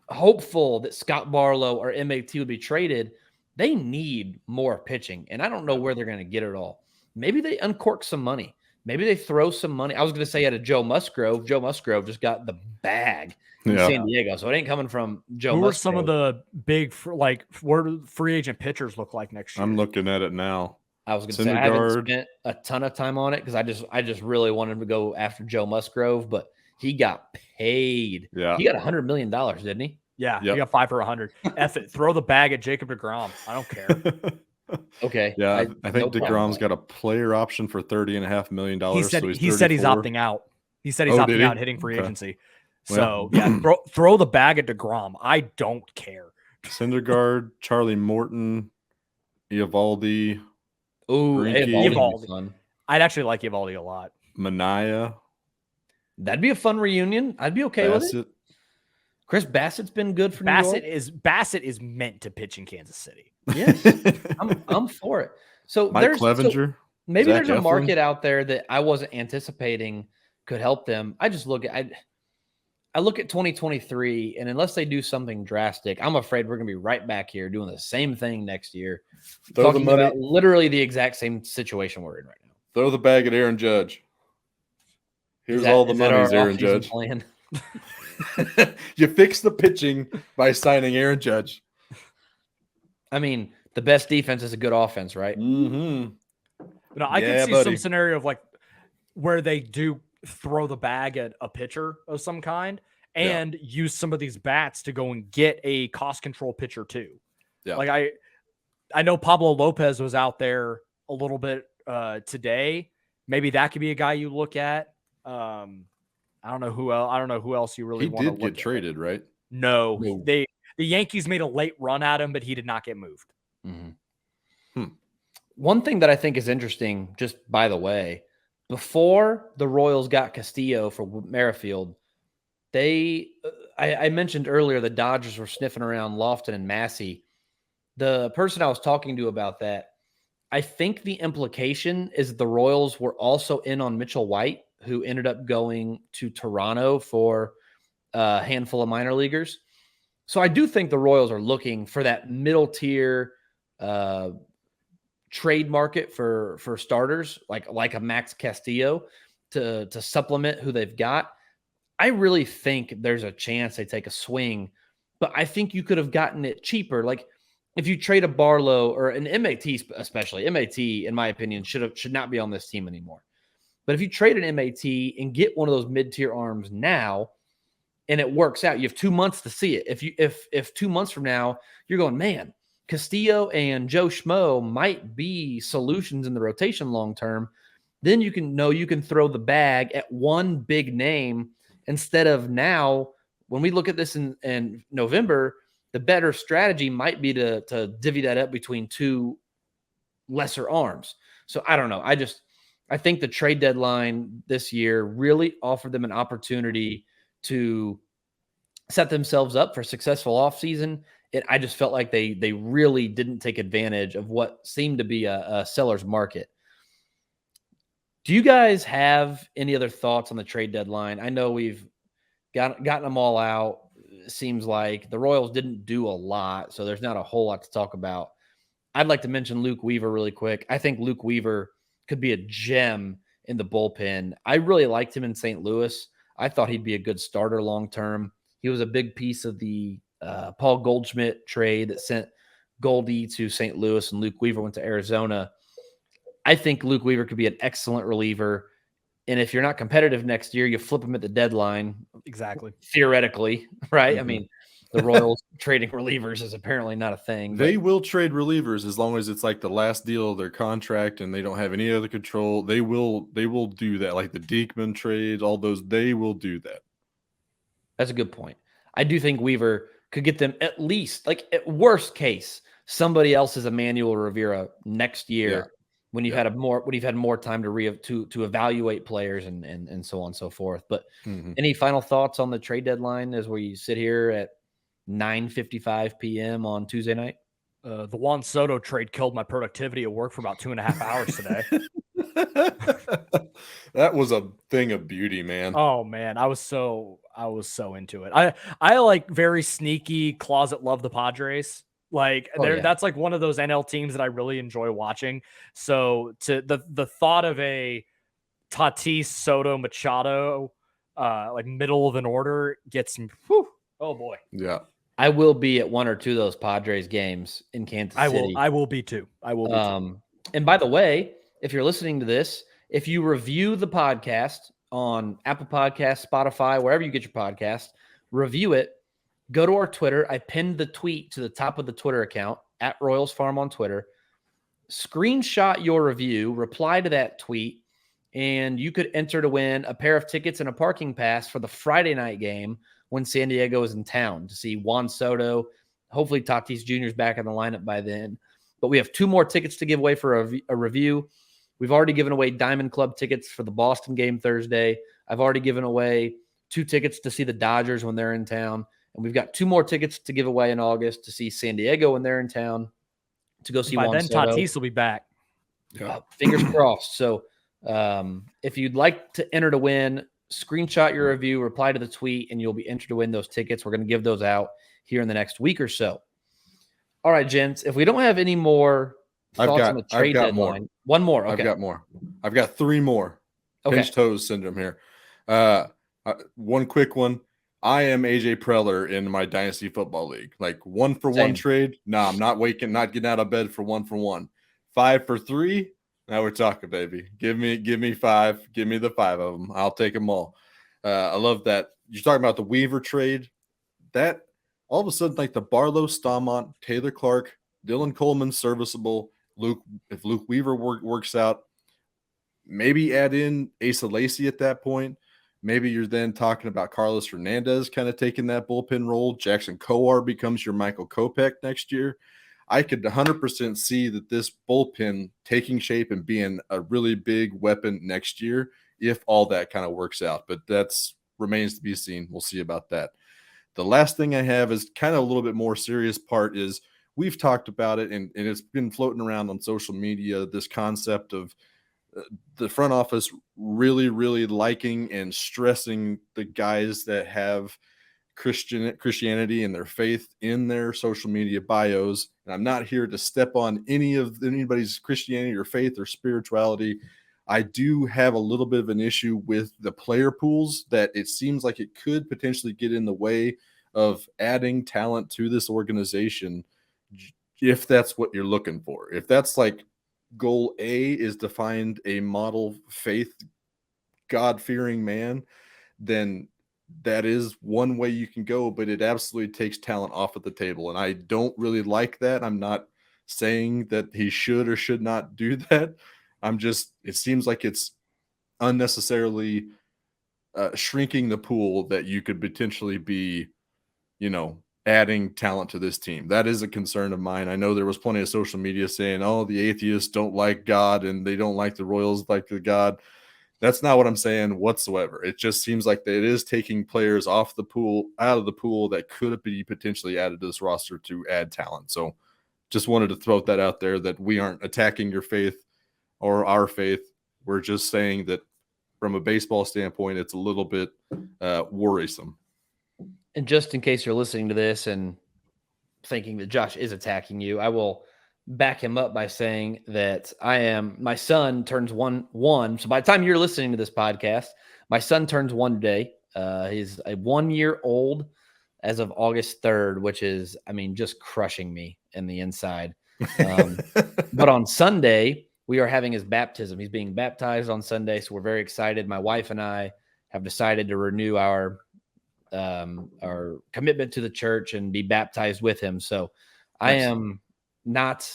hopeful that Scott Barlow or MAT would be traded, they need more pitching. And I don't know where they're going to get it all. Maybe they uncork some money. Maybe they throw some money. I was going to say at a Joe Musgrove. Joe Musgrove just got the bag in San Diego, so it ain't coming from Joe Musgrove. Who are some of the big, like, where do free agent pitchers look like next year? I'm looking at it now. I was going to say I haven't spent a ton of time on it because I just really wanted to go after Joe Musgrove, but he got paid. Yeah, he got $100 million, didn't he? Yeah, he got 5 for 100. F it, throw the bag at Jacob deGrom. I don't care. Okay. Yeah, I think DeGrom's got a player option for $30.5 million. He said he's opting out. He said he's opting out hitting free agency. So yeah, throw the bag at DeGrom. I don't care. Syndergaard, Charlie Morton, Eovaldi. Eovaldi. I'd actually like Eovaldi a lot. Manaea. That'd be a fun reunion. I'd be okay with it. Chris Bassett's been good for New York. Bassett is meant to pitch in Kansas City. Yeah, I'm for it. So Mike Clevenger, maybe Zach there's a Eflin. market out there that I wasn't anticipating could help them. I just look at I look at 2023, and unless they do something drastic, I'm afraid we're going to be right back here doing the same thing next year. Throw the Talking money, about literally the exact same situation we're in right now. throw the bag at Aaron Judge. Here's all the money, Aaron Judge. Plan? You fix the pitching by signing Aaron Judge. I mean, the best defense is a good offense, right? Mm-hmm. No, I could see some scenario of like where they do throw the bag at a pitcher of some kind and use some of these bats to go and get a cost control pitcher too. Yeah. Like I know Pablo Lopez was out there a little bit today. Maybe that could be a guy you look at. I don't know who else. I don't know who else you really want to look at. He did get traded, right? No, the Yankees made a late run at him, but he did not get moved. Mm-hmm. One thing that I think is interesting, just by the way, before the Royals got Castillo for Merrifield, I mentioned earlier the Dodgers were sniffing around Lofton and Massey. The person I was talking to about that, I think the implication is the Royals were also in on Mitchell White, who ended up going to Toronto for a handful of minor leaguers. So I do think the Royals are looking for that middle tier trade market for starters, like a Max Castillo to supplement who they've got. I really think there's a chance they take a swing, but I think you could have gotten it cheaper. Like if you trade a Barlow or an MAT, especially MAT, in my opinion, should not be on this team anymore. But if you trade an MAT and get one of those mid-tier arms now, and it works out, you have 2 months to see it. If 2 months from now you're going, man, Castillo and Joe Schmo might be solutions in the rotation long term, then you can throw the bag at one big name instead of now. When we look at this in November, the better strategy might be to divvy that up between two lesser arms. So I don't know. I think the trade deadline this year really offered them an opportunity to set themselves up for a successful offseason. I just felt like they really didn't take advantage of what seemed to be a seller's market. Do you guys have any other thoughts on the trade deadline? I know we've gotten them all out. It seems like the Royals didn't do a lot, so there's not a whole lot to talk about. I'd like to mention Luke Weaver really quick. I think Luke Weaver could be a gem in the bullpen. I really liked him in St. Louis. I thought he'd be a good starter long-term. He was a big piece of the Paul Goldschmidt trade that sent Goldie to St. Louis and Luke Weaver went to Arizona. I think Luke Weaver could be an excellent reliever. And if you're not competitive next year, you flip him at the deadline. Exactly. Theoretically, right? Mm-hmm. I mean, the Royals trading relievers is apparently not a thing. They will trade relievers as long as it's like the last deal of their contract and they don't have any other control. They will do that. Like the Diekman trades, all those, they will do that. That's a good point. I do think Weaver could get them at least, like at worst case, somebody else is Emmanuel Rivera next year when you've had more time to evaluate players and so on and so forth. But any final thoughts on the trade deadline as we sit here at 9:55 p.m. on Tuesday night? The Juan Soto trade killed my productivity at work for about 2.5 hours today. That was a thing of beauty, man. Oh man, I was so into it. I like very sneaky closet love the Padres. Like that's like one of those NL teams that I really enjoy watching. So to the thought of a Tatis, Soto, Machado, like middle of an order gets me. Whew, oh boy. Yeah. I will be at one or two of those Padres games in Kansas City. I will be too. And by the way, if you're listening to this, if you review the podcast on Apple Podcasts, Spotify, wherever you get your podcast, review it. Go to our Twitter. I pinned the tweet to the top of the Twitter account at Royals Farm on Twitter. Screenshot your review, reply to that tweet, and you could enter to win a pair of tickets and a parking pass for the Friday night game when San Diego is in town to see Juan Soto. Hopefully Tatis Jr. is back in the lineup by then. But we have 2 more tickets to give away for a review. We've already given away Diamond Club tickets for the Boston game Thursday. I've already given away 2 tickets to see the Dodgers when they're in town. And And we've got 2 more tickets to give away in August to see San Diego when they're in town, to go see By Juan then, Soto. Tatis will be back. Yeah. Fingers crossed. So if you'd like to enter to win, screenshot your review, reply to the tweet, and you'll be entered to win those tickets. We're going to give those out here in the next week or so. All right, gents, if we don't have any more thoughts on the trade deadline. One more. Okay. I've got more. I've got 3 more. Okay. Pinch toes syndrome here. One quick one. I am AJ Preller in my Dynasty Football League. Like 1-for-1 trade. No, I'm not getting out of bed for 1-for-1. 5 for 3. Now we're talking, baby. Give me 5. Give me the 5 of them. I'll take them all. I love that. You're talking about the Weaver trade. That all of a sudden, like the Barlow, Staumont, Taylor Clark, Dylan Coleman, serviceable. If Luke Weaver works out, maybe add in Asa Lacy at that point. Maybe you're then talking about Carlos Hernandez kind of taking that bullpen role. Jackson Kowar becomes your Michael Kopech next year. I could 100% see that this bullpen taking shape and being a really big weapon next year if all that kind of works out. But that's remains to be seen. We'll see about that. The last thing I have is kind of a little bit more serious part is we've talked about it, and it's been floating around on social media, this concept of the front office really, really liking and stressing the guys that have Christianity and their faith in their social media bios. And I'm not here to step on anybody's Christianity or faith or spirituality. I do have a little bit of an issue with the player pools that it seems like it could potentially get in the way of adding talent to this organization if that's what you're looking for. If that's like goal A is to find a model faith, God-fearing man, then that is one way you can go, but it absolutely takes talent off of the table. And I don't really like that. I'm not saying that he should or should not do that. It seems like it's unnecessarily shrinking the pool that you could potentially be, adding talent to this team. That is a concern of mine. I know there was plenty of social media saying, oh, the atheists don't like God and they don't like the Royals like the God. That's not what I'm saying whatsoever. It just seems like that it is taking players out of the pool that could be potentially added to this roster to add talent. So just wanted to throw that out there, that we aren't attacking your faith or our faith. We're just saying that from a baseball standpoint, it's a little bit worrisome. And just in case you're listening to this and thinking that Josh is attacking you, I will back him up by saying that my son turns one. So by the time you're listening to this podcast, my son turns 1 today. He's a 1 year old as of August 3rd, which is, just crushing me in the inside. But on Sunday, we are having his baptism. He's being baptized on Sunday. So we're very excited. My wife and I have decided to renew our commitment to the church and be baptized with him. So I am not,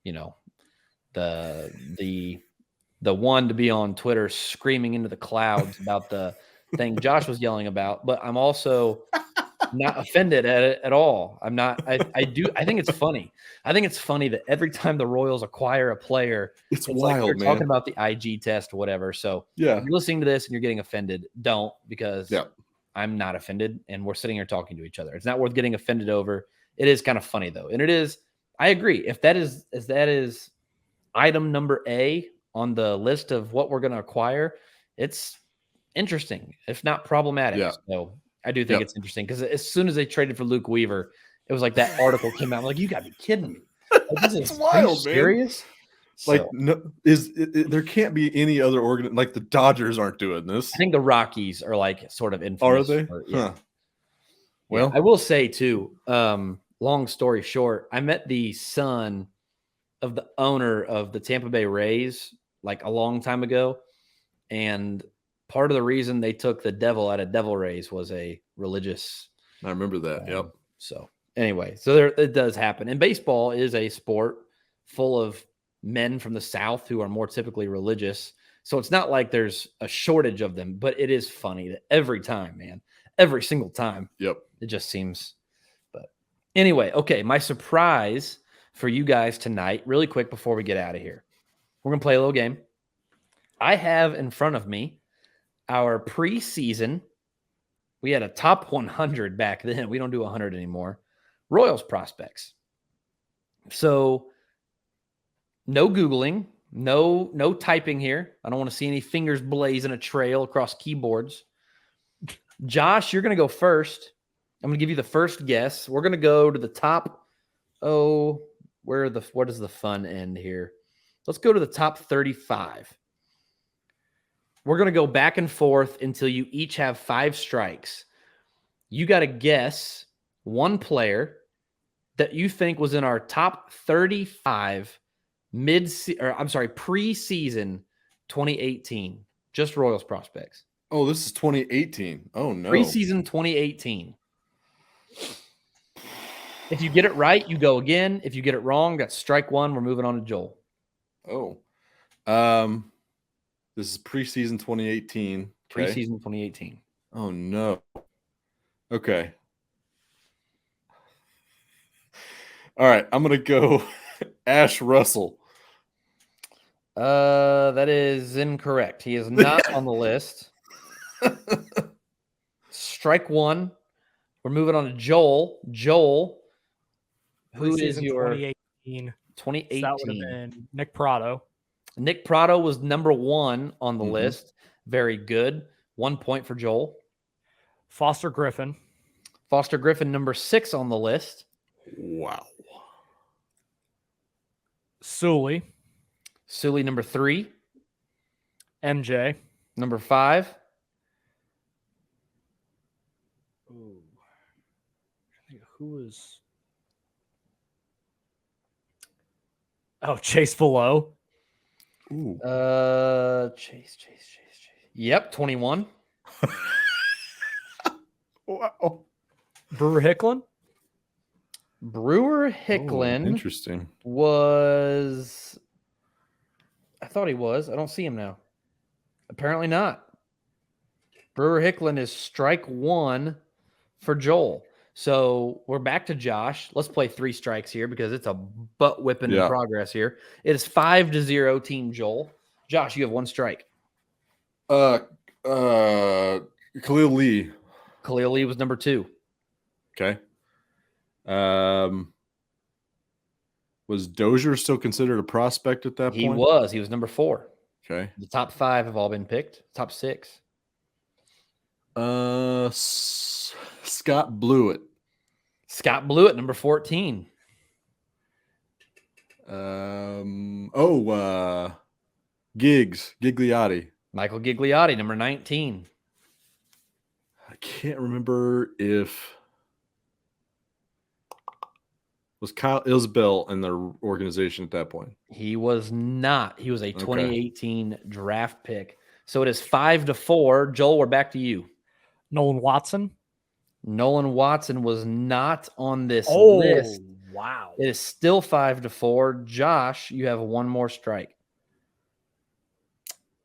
the one to be on Twitter screaming into the clouds about the thing Josh was yelling about, but I'm also not offended at it at all. I'm not. I think it's funny. I think it's funny that every time the Royals acquire a player, it's wild, like they're man. Talking about the IG test or whatever. So yeah, if you're listening to this and you're getting offended, don't, because I'm not offended, and we're sitting here talking to each other. It's not worth getting offended over. It is kind of funny though, and it is. I agree. If that is item number A on the list of what we're going to acquire, it's interesting, if not problematic. Yeah. So I do think it's interesting, because as soon as they traded for Luke Weaver, it was like that article came out. I'm like, you got to be kidding me! Like, this is wild, man. Serious? Like, no, there can't be any other like the Dodgers aren't doing this. I think the Rockies are like sort of infamous. Are they? Yeah. Well, I will say too. Long story short, I met the son of the owner of the Tampa Bay Rays like a long time ago, and part of the reason they took the devil out of Devil Rays was a religious. I remember that. Yep. So anyway, so it does happen, and baseball is a sport full of men from the South who are more typically religious. So it's not like there's a shortage of them, but it is funny that every single time, it just seems. But anyway, okay, my surprise for you guys tonight, really quick before we get out of here, we're going to play a little game. I have in front of me our preseason We had a top 100 back then. We don't do 100 anymore. Royals prospects. So no Googling, no typing here. I don't want to see any fingers blazing a trail across keyboards. Josh, you're going to go first. I'm going to give you the first guess. We're going to go to the top. Oh, what does the fun end here? Let's go to the top 35. We're going to go back and forth until you each have 5 strikes. You got to guess one player that you think was in our top 35 preseason 2018. Just Royals prospects. Oh, this is 2018. Oh, no. Preseason 2018. If you get it right, you go again. If you get it wrong, that's strike one. We're moving on to Joel. Oh. This is preseason 2018. Okay. Preseason 2018. Oh, no. Okay. All right. I'm going to go Ash Russell. That is incorrect. He is not on the list. Strike one. We're moving on to Joel. Joel, who is your 2018? 2018? So that would have been Nick Prado. Nick Prado was number 1 on the list. Very good. 1 point for Joel. Foster Griffin. Foster Griffin, number 6 on the list. Wow. Sully. Sully, number 3. MJ. Number 5. Ooh. Who was? Oh, Chase Below. Ooh. Chase. Yep, 21. Wow. Brewer Hicklin. Brewer Hicklin interesting. was. I thought he was. I don't see him now. Apparently not. Brewer Hicklin is strike 1 for Joel. So we're back to Josh. Let's play 3 strikes here because it's a butt whipping in progress here. It is 5-0 Team Joel. Josh, you have 1 strike. Khalil Lee. Khalil Lee was number 2. Okay. Was Dozier still considered a prospect at that point? He was. He was number 4. Okay. The top 5 have all been picked. Top 6. Scott Blewett. Scott Blewett, number 14. Gigliotti. Michael Gigliotti, number 19. I can't remember if was Kyle Isbell in their organization at that point. He was not. He was a 2018 draft pick. So it is 5-4. Joel, we're back to you. Nolan Watson. Nolan Watson was not on this list. Wow. It is still 5-4. Josh, you have 1 more strike.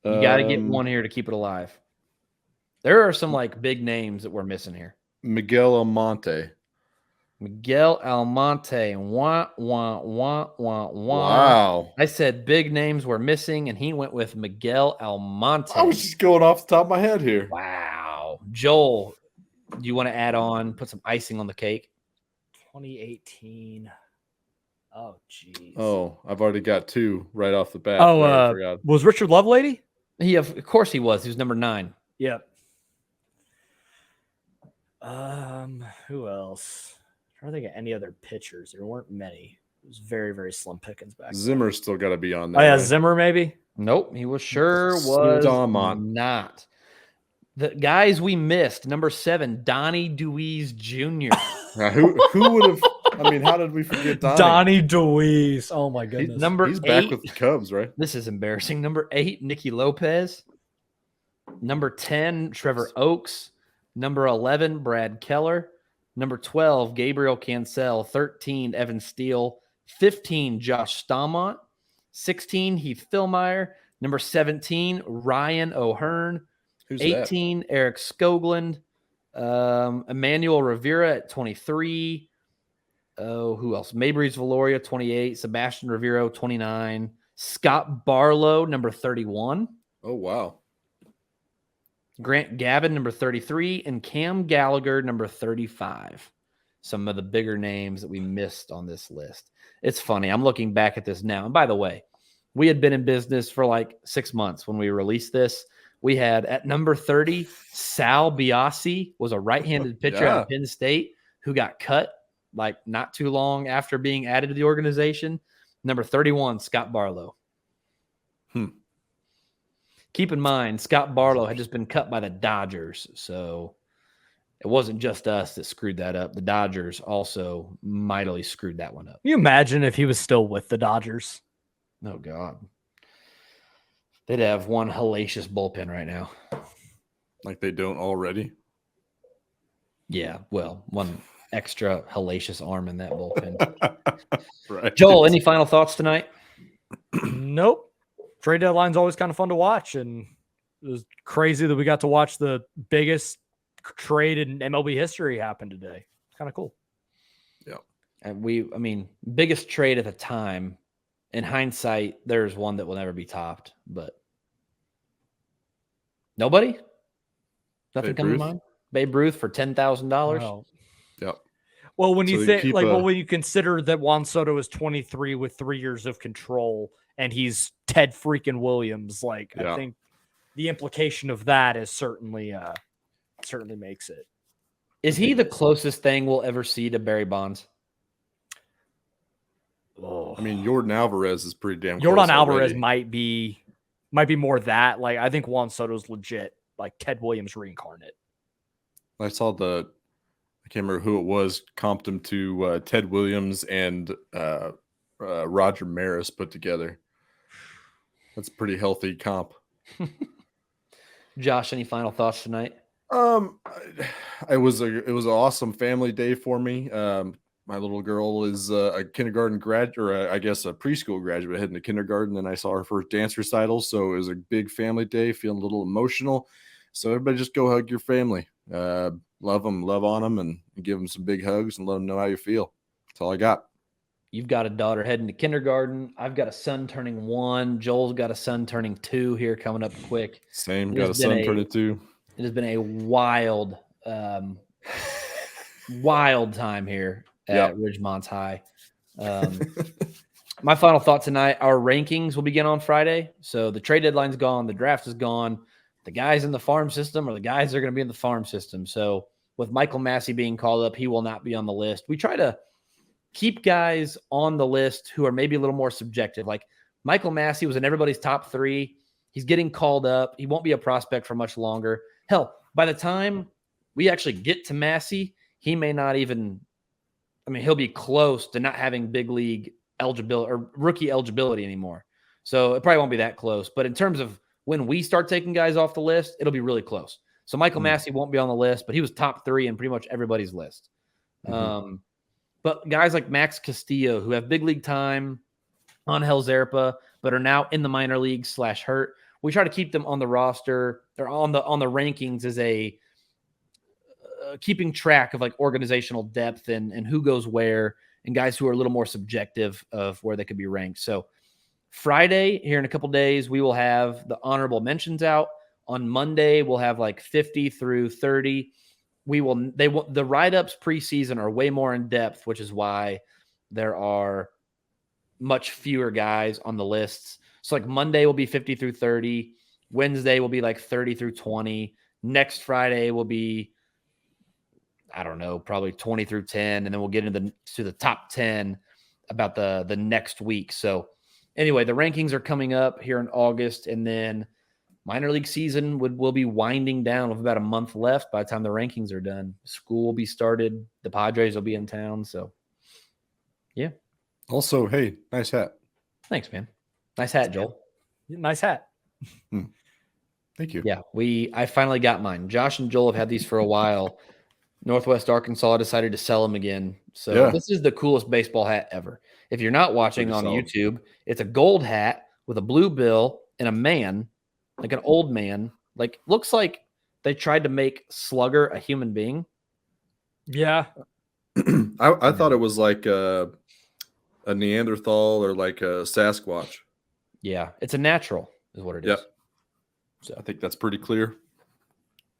You got to get 1 here to keep it alive. There are some big names that we're missing here. Miguel Almonte. Miguel Almonte. Wah, wah, wah, wah, wah. Wow. I said big names were missing, and he went with Miguel Almonte. I was just going off the top of my head here. Wow. Joel, do you want to add on, put some icing on the cake? 2018. Oh, geez. Oh, I've already got 2 right off the bat. Oh, was Richard Lovelady? Of course he was. He was number 9. Yep. Who else? I'm trying to think of any other pitchers. There weren't many. It was very, very slim pickings back then. Zimmer's still got to be on there. Oh, yeah, right? Zimmer maybe? Nope, he was not. The guys we missed, number 7, Donnie Deweese Jr. Now, who would have? I mean, how did we forget Donnie? Donnie Deweese. Oh, my goodness. He's back with the Cubs, right? This is embarrassing. Number 8, Nicky Lopez. Number 10, Trevor Oakes. Number 11, Brad Keller. Number 12, Gabriel Cancel. 13, Evan Steele. 15, Josh Stamont. 16, Heath Philmeyer. Number 17, Ryan O'Hearn. Who's 18, Eric Skoglund. Emmanuel Rivera at 23. Oh, who else? Maybreeze Valoria, 28. Sebastian Rivero, 29. Scott Barlow, number 31. Oh, wow. Grant Gavin, number 33, and Cam Gallagher, number 35. Some of the bigger names that we missed on this list. It's funny. I'm looking back at this now. And by the way, we had been in business for like 6 months when we released this. We had at number 30, Sal Biasi was a right-handed pitcher out of Penn State who got cut like not too long after being added to the organization. Number 31, Scott Barlow. Keep in mind, Scott Barlow had just been cut by the Dodgers, so it wasn't just us that screwed that up. The Dodgers also mightily screwed that one up. Can you imagine if he was still with the Dodgers? Oh, God. They'd have one hellacious bullpen right now. Like they don't already? Yeah, well, one extra hellacious arm in that bullpen. Right. Joel, any final thoughts tonight? Nope. Trade deadline's always kind of fun to watch, and it was crazy that we got to watch the biggest trade in MLB history happen today. It's kind of cool. Yeah. And biggest trade at the time. In hindsight, there's one that will never be topped, but nobody? Nothing coming to mind? Babe Ruth for $10,000? Wow. Yep. Well, when you think when you consider that Juan Soto is 23 with 3 years of control and he's Ted freaking Williams, I think the implication of that is certainly makes it. Is he the closest thing we'll ever see to Barry Bonds? Oh. I mean, Yordan Alvarez is pretty damn close. Jordan Alvarez might be more that. I think Juan Soto's legit, like Ted Williams reincarnate. I saw I can't remember who it was, comped him to Ted Williams and Roger Maris put together. That's a pretty healthy comp. Josh, any final thoughts tonight? It was an awesome family day for me. My little girl is a kindergarten graduate, or I guess a preschool graduate heading to kindergarten, and I saw her first dance recital. So it was a big family day, feeling a little emotional. So everybody just go hug your family. Love them, love on them, and give them some big hugs and let them know how you feel. That's all I got. You've got a daughter heading to kindergarten. I've got a son turning 1. Joel's got a son turning 2 here coming up quick. Same, got a son turning 2. It has been a wild, wild time here at Ridgemont's High. My final thought tonight, our rankings will begin on Friday. So the trade deadline's gone. The draft is gone. The guys in the farm system are the guys that are going to be in the farm system. So with Michael Massey being called up, he will not be on the list. We try to keep guys on the list who are maybe a little more subjective. Like Michael Massey was in everybody's top 3. He's getting called up. He won't be a prospect for much longer. Hell, by the time we actually get to Massey, he may not even – he'll be close to not having big league eligibility or rookie eligibility anymore. So it probably won't be that close. But in terms of when we start taking guys off the list, it'll be really close. So Michael Massey won't be on the list, but he was top 3 in pretty much everybody's list. But guys like Max Castillo, who have big league time on Hellzerpa, but are now in the minor leagues / hurt, we try to keep them on the roster. They're on the rankings as a keeping track of organizational depth and who goes where, and guys who are a little more subjective of where they could be ranked. So Friday, here in a couple days, we will have the honorable mentions out. On Monday, we'll have 50 through 30. The write-ups preseason are way more in depth, which is why there are much fewer guys on the lists. So Monday will be 50 through 30. Wednesday will be 30 through 20. Next Friday will be, I don't know, probably 20 through 10. And then we'll get into the top 10 about the next week. So anyway, the rankings are coming up here in August, and then minor league season will be winding down with about a month left by the time the rankings are done. School will be started. The Padres will be in town. So, yeah. Also, hey, nice hat. Thanks, man. Nice hat, Joel. Nice hat. Thank you. Yeah, I finally got mine. Josh and Joel have had these for a while. Northwest Arkansas decided to sell them again. So This is the coolest baseball hat ever. If you're not watching on YouTube, it's a gold hat with a blue bill and a man, like an old man. Looks like they tried to make Slugger a human being. Yeah. I thought it was like a Neanderthal or like a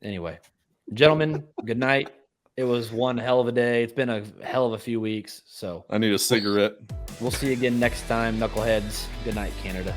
Anyway, gentlemen, good night. It was one hell of a day. It's been a hell of a few weeks. So I need a cigarette. we'll see you again next time, knuckleheads. Good night, Canada.